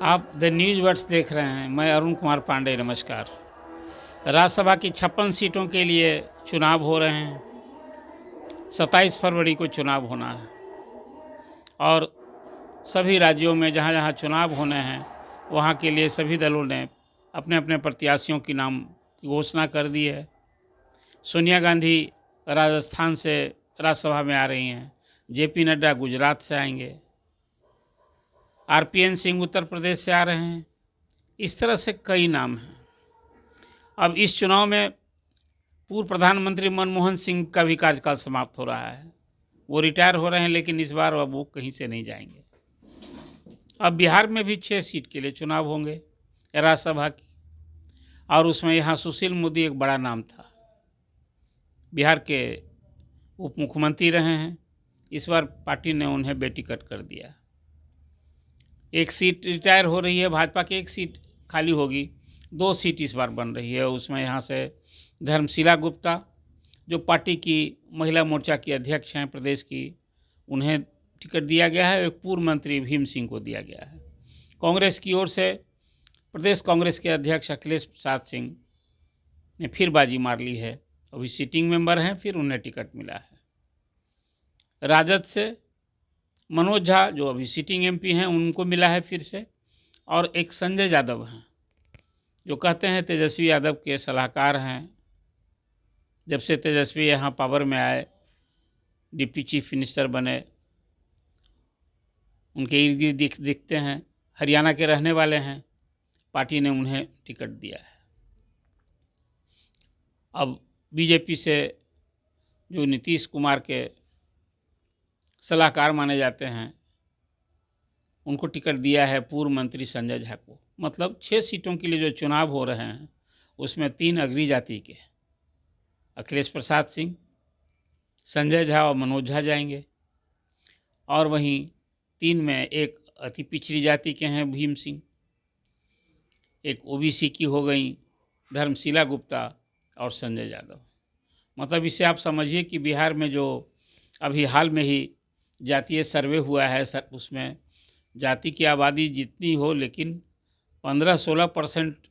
आप the news words देख रहे हैं। मैं अरुण कुमार पांडे, नमस्कार। राज्यसभा की 56 सीटों के लिए चुनाव हो रहे हैं। 27 फरवरी को चुनाव होना है और सभी राज्यों में जहाँ जहाँ चुनाव होने हैं वहाँ के लिए सभी दलों ने अपने अपने प्रत्याशियों की नाम की घोषणा कर दी है। सोनिया गांधी राजस्थान से राज्यसभा में आ रही हैं। जेपी नड्डा गुजरात से आएंगे। आरपीएन सिंह उत्तर प्रदेश से आ रहे हैं। इस तरह से कई नाम हैं। अब इस चुनाव में पूर्व प्रधानमंत्री मनमोहन सिंह का भी कार्यकाल समाप्त हो रहा है। वो रिटायर हो रहे हैं, लेकिन इस बार अब वो कहीं से नहीं जाएंगे। अब बिहार में भी 6 सीट के लिए चुनाव होंगे राज्यसभा की, और उसमें यहाँ सुशील मोदी एक बड़ा नाम था। बिहार के उप मुख्यमंत्री रहे हैं। इस बार पार्टी ने उन्हें बेटिकट कर दिया। एक सीट रिटायर हो रही है भाजपा की, एक सीट खाली होगी। 2 सीट इस बार बन रही है। उसमें यहाँ से धर्मशिला गुप्ता, जो पार्टी की महिला मोर्चा की अध्यक्ष हैं प्रदेश की, उन्हें टिकट दिया गया है। एक पूर्व मंत्री भीम सिंह को दिया गया है। कांग्रेस की ओर से प्रदेश कांग्रेस के अध्यक्ष अखिलेश प्रसाद सिंह ने फिर बाजी मार ली है। अभी सिटिंग मेंबर हैं, फिर उन्हें टिकट मिला है। राजद से मनोज झा, जो अभी सिटिंग एमपी हैं, उनको मिला है फिर से। और एक संजय यादव हैं, जो कहते हैं तेजस्वी यादव के सलाहकार हैं। जब से तेजस्वी यहाँ पावर में आए, डिप्टी चीफ मिनिस्टर बने, उनके इर्द गिर्द दिखते हैं। हरियाणा के रहने वाले हैं। पार्टी ने उन्हें टिकट दिया है। अब बीजेपी से जो नीतीश कुमार के सलाहकार माने जाते हैं, उनको टिकट दिया है पूर्व मंत्री संजय झा को। मतलब 6 सीटों के लिए जो चुनाव हो रहे हैं उसमें 3 अग्री जाति के अखिलेश प्रसाद सिंह, संजय झा और मनोज झा जाएंगे। और वहीं 3 में एक अति पिछड़ी जाति के हैं भीम सिंह, एक ओबीसी की हो गई धर्मशिला गुप्ता और संजय यादव। मतलब इससे आप समझिए कि बिहार में जो अभी हाल में ही जातीय सर्वे हुआ है, उसमें जाति की आबादी जितनी हो, लेकिन 15-16%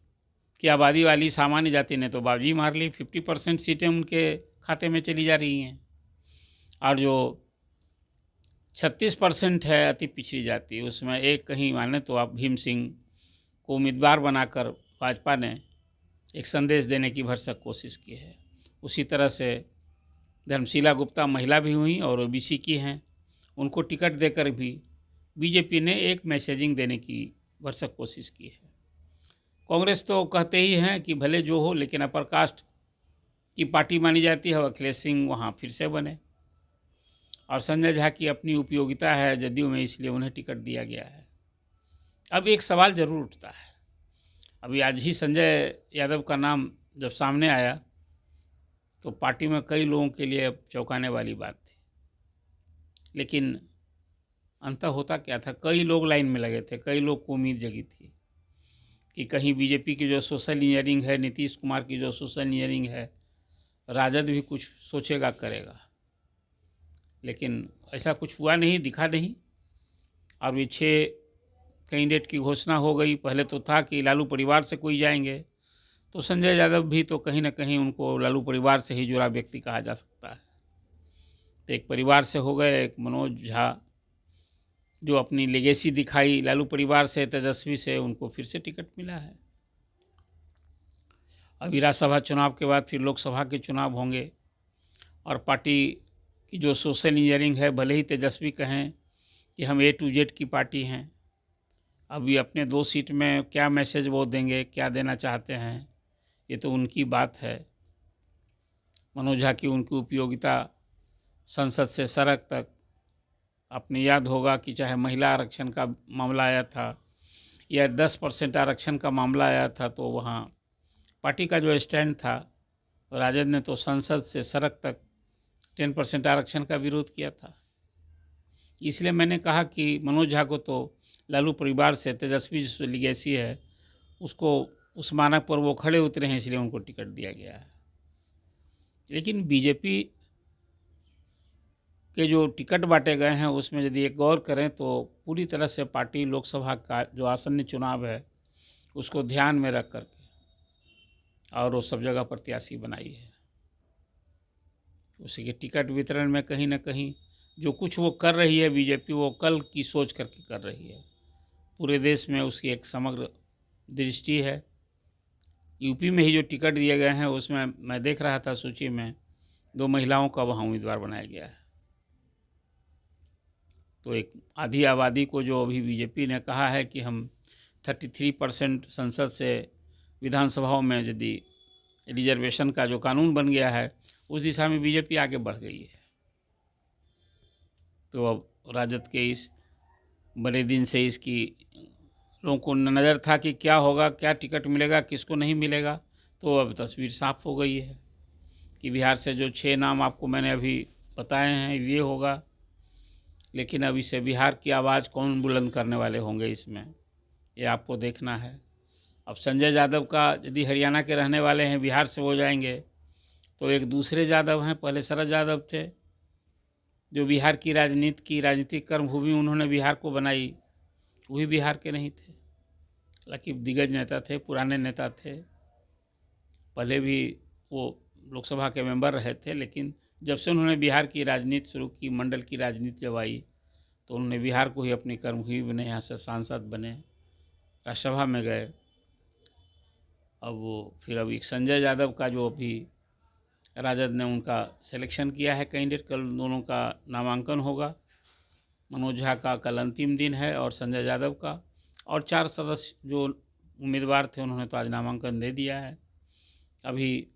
की आबादी वाली सामान्य जाति ने तो बाजी मार ली। 50% सीटें उनके खाते में चली जा रही हैं। और जो 36% है अति पिछड़ी जाति, उसमें एक कहीं माने तो आप भीम सिंह को उम्मीदवार बनाकर भाजपा ने एक संदेश देने की भरसक कोशिश की है। उसी तरह से धर्मशिला गुप्ता महिला भी हुई और ओबीसी की हैं। उनको टिकट देकर भी बीजेपी ने एक मैसेजिंग देने की भरसक कोशिश की है। कांग्रेस तो कहते ही हैं कि भले जो हो, लेकिन अपर कास्ट की पार्टी मानी जाती है। अखिलेश सिंह वहाँ फिर से बने। और संजय झा की अपनी उपयोगिता है जदयू में, इसलिए उन्हें टिकट दिया गया है। अब एक सवाल ज़रूर उठता है। अभी आज ही संजय यादव का नाम जब सामने आया तो पार्टी में कई लोगों के लिए अब चौंकाने वाली बात थी। लेकिन अंततः होता क्या था, कई लोग लाइन में लगे थे। कई लोग को उम्मीद जगी थी कि कहीं बीजेपी की जो सोशल इंजीनियरिंग है, नीतीश कुमार की जो सोशल इंजीनियरिंग है, राजद भी कुछ सोचेगा, करेगा। लेकिन ऐसा कुछ हुआ नहीं, दिखा नहीं। और ये 6 कैंडिडेट की घोषणा हो गई। पहले तो था कि लालू परिवार से कोई जाएंगे, तो संजय यादव भी तो कहीं ना कहीं उनको लालू परिवार से ही जुड़ा व्यक्ति कहा जा सकता है। तो एक परिवार से हो गए। एक मनोज झा, जो अपनी लेगेसी दिखाई लालू परिवार से, तेजस्वी से, उनको फिर से टिकट मिला है। अभी राज्यसभा चुनाव के बाद फिर लोकसभा के चुनाव होंगे। और पार्टी की जो सोशल इंजीनियरिंग है, भले ही तेजस्वी कहें कि हम A to Z की पार्टी हैं, अभी अपने 2 सीट में क्या मैसेज वो देंगे, क्या देना चाहते हैं, ये तो उनकी बात है। मनोज झा की उनकी उपयोगिता संसद से सड़क तक, आपने याद होगा कि चाहे महिला आरक्षण का मामला आया था या 10% आरक्षण का मामला आया था, तो वहाँ पार्टी का जो स्टैंड था, राजद ने तो संसद से सड़क तक 10% आरक्षण का विरोध किया था। इसलिए मैंने कहा कि मनोज झा को तो लालू परिवार से, तेजस्वी जो लीगेसी है, उसको उस मानक पर वो खड़े उतरे हैं, इसलिए उनको टिकट दिया गया है। लेकिन बीजेपी के जो टिकट बांटे गए हैं उसमें यदि एक गौर करें तो पूरी तरह से पार्टी लोकसभा का जो आसन्न चुनाव है उसको ध्यान में रख करके और वो सब जगह प्रत्याशी बनाई है। उसी के टिकट वितरण में कहीं ना कहीं जो कुछ वो कर रही है बीजेपी, वो कल की सोच करके कर रही है। पूरे देश में उसकी एक समग्र दृष्टि है। यूपी में ही जो टिकट दिए गए हैं उसमें मैं देख रहा था सूची में 2 महिलाओं का वहाँ उम्मीदवार बनाया गया है। तो एक आधी आबादी को जो अभी बीजेपी ने कहा है कि हम 33% संसद से विधानसभाओं में यदि रिजर्वेशन का जो कानून बन गया है उस दिशा में बीजेपी आगे बढ़ गई है। तो अब राजद के इस बड़े दिन से इसकी लोगों को नज़र था कि क्या होगा, क्या टिकट मिलेगा, किसको नहीं मिलेगा। तो अब तस्वीर साफ हो गई है कि बिहार से जो 6 नाम आपको मैंने अभी बताए हैं ये होगा, लेकिन अब इसे बिहार की आवाज़ कौन बुलंद करने वाले होंगे इसमें, ये आपको देखना है। अब संजय यादव का यदि हरियाणा के रहने वाले हैं, बिहार से हो जाएंगे, तो एक दूसरे यादव हैं, पहले शरद यादव थे जो बिहार की राजनीतिक कर्मभूमि उन्होंने बिहार को बनाई, वो भी बिहार के नहीं थे। हालांकि दिग्गज नेता थे, पुराने नेता थे, पहले भी वो लोकसभा के मेंबर रहे थे, लेकिन जब से उन्होंने बिहार की राजनीति शुरू की, मंडल की राजनीति जब आई, तो उन्होंने बिहार को ही अपनी कर्मभूमि बने, यहाँ से सांसद बने, राज्यसभा में गए। अब वो फिर अभी संजय यादव का जो अभी राजद ने उनका सिलेक्शन किया है कैंडिडेट, कल दोनों का नामांकन होगा। मनोज झा का कल अंतिम दिन है और संजय यादव का, और 4 सदस्य जो उम्मीदवार थे उन्होंने तो आज नामांकन दे दिया है। अभी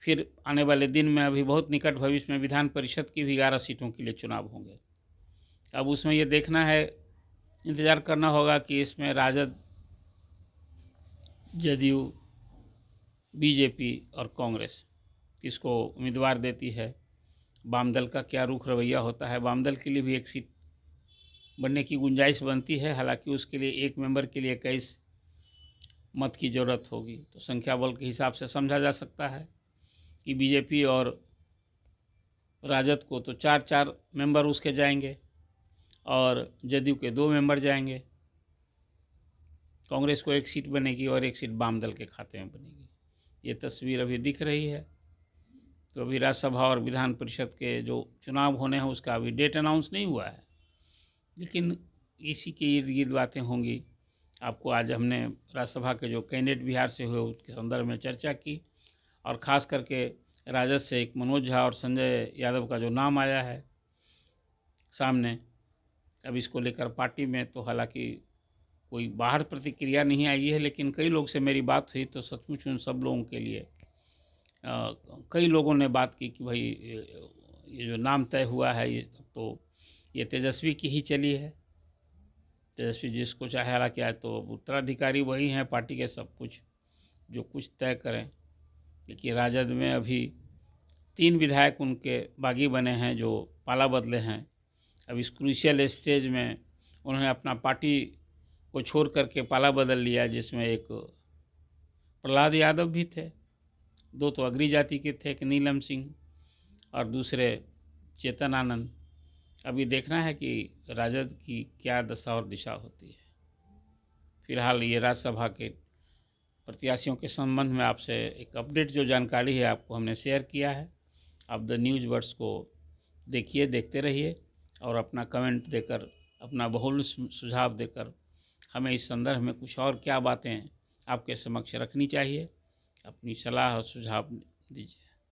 फिर आने वाले दिन में अभी बहुत निकट भविष्य में विधान परिषद की भी 11 सीटों के लिए चुनाव होंगे। अब उसमें ये देखना है, इंतज़ार करना होगा कि इसमें राजद, जदयू, बीजेपी और कांग्रेस किसको उम्मीदवार देती है, वाम दल का क्या रुख रवैया होता है। वाम दल के लिए भी एक सीट बनने की गुंजाइश बनती है, हालांकि उसके लिए एक मेंबर के लिए 21 मत की ज़रूरत होगी। तो संख्या बल के हिसाब से समझा जा सकता है कि बीजेपी और राजद को तो 4-4 मेंबर उसके जाएंगे और जदयू के 2 मेंबर जाएंगे। कांग्रेस को 1 सीट बनेगी और 1 सीट वाम दल के खाते में बनेगी। ये तस्वीर अभी दिख रही है। तो अभी राज्यसभा और विधान परिषद के जो चुनाव होने हैं उसका अभी डेट अनाउंस नहीं हुआ है, लेकिन इसी के इर्द गिर्द बातें होंगी। आपको आज हमने राज्यसभा के जो कैंडिडेट बिहार से हुए उसके संदर्भ में चर्चा की, और ख़ास करके राजद से एक मनोज झा और संजय यादव का जो नाम आया है सामने, अब इसको लेकर पार्टी में तो हालांकि कोई बाहर प्रतिक्रिया नहीं आई है, लेकिन कई लोग से मेरी बात हुई तो सचमुच उन सब लोगों के लिए कई लोगों ने बात की कि भाई ये जो नाम तय हुआ है ये तो ये तेजस्वी की ही चली है। तेजस्वी जिसको चाहे हालांकि आए तो उत्तराधिकारी वही हैं पार्टी के, सब कुछ जो कुछ तय करें। लेकिन राजद में अभी 3 विधायक उनके बागी बने हैं जो पाला बदले हैं। अब इस क्रूशियल स्टेज में उन्होंने अपना पार्टी को छोड़ करके पाला बदल लिया, जिसमें एक प्रहलाद यादव भी थे, 2 तो अग्री जाति के थे, एक नीलम सिंह और दूसरे चेतन आनंद। अभी देखना है कि राजद की क्या दशा और दिशा होती है। फिलहाल ये राज्यसभा के प्रत्याशियों के संबंध में आपसे एक अपडेट जो जानकारी है आपको हमने शेयर किया है। आप द न्यूज़ वर्ड्स को देखिए, देखते रहिए और अपना कमेंट देकर, अपना बहुल सुझाव देकर हमें इस संदर्भ में कुछ और क्या बातें आपके समक्ष रखनी चाहिए, अपनी सलाह और सुझाव दीजिए।